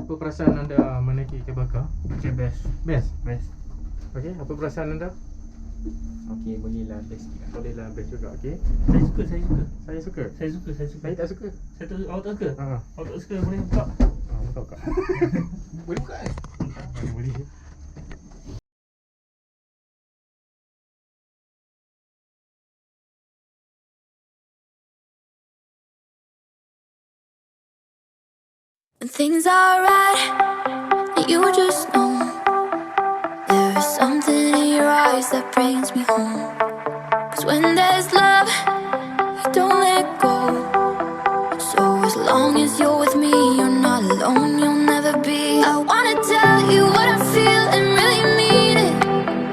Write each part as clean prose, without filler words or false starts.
Apa perasaan anda menaiki kabel bakar? Okay, best. Best? Best. Okey, apa perasaan anda? Okay, bolehlah best sikit. Bolehlah best juga, okey. Saya suka, saya suka. Saya suka. Saya suka, saya suka. Saya tak suka. Saya tak, awak tak suka? Ha. Awak tak suka, boleh buka. Betul kak. Boleh buka kan? Boleh. When things are right, and you just know there is something in your eyes that brings me home. 'Cause when there's love, you don't let go. So as long as you're with me, you're not alone, you'll never be. I wanna tell you what I feel and really mean it.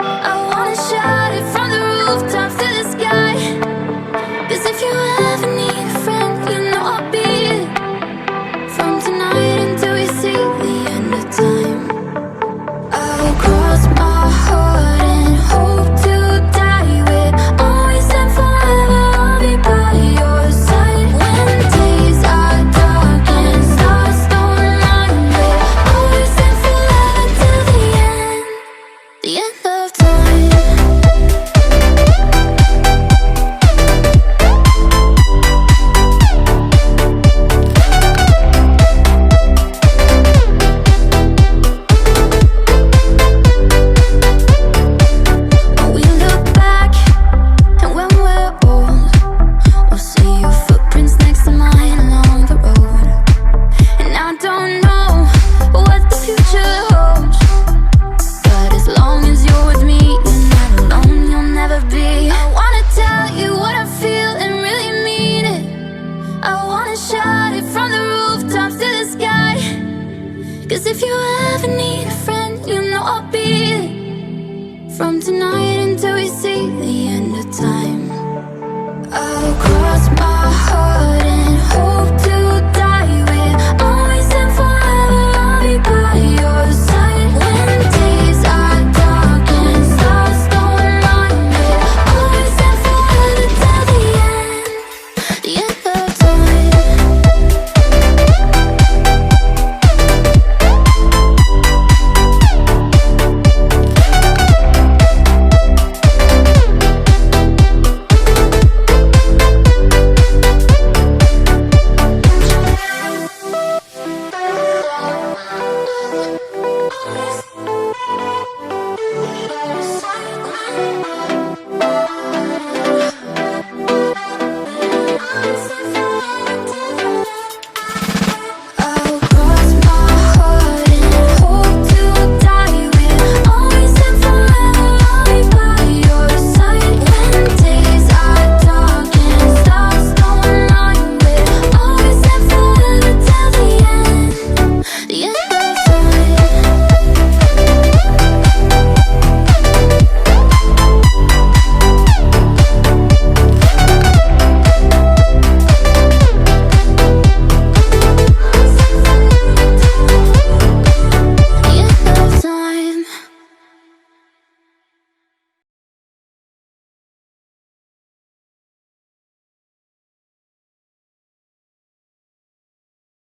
I wanna shout it from the rooftops to the sky. 'Cause if you ever need a friend, you know I'll be it. From tonight until we see the end of time, I'll cross my heart and hope to die with. Always and forever, I'll be by your side. When days are dark and stars don't light, we'll always and forever till the end of time. When we look back and when we're old, we'll see your footprints next to mine along the road. And I don't know what the future holds, but as long as you're with me, you're not alone, you'll never be. I wanna tell you what I feel and really mean it. I wanna shout it from the rooftops to the sky. 'Cause if you ever need a friend, you know I'll be it. From tonight until we see the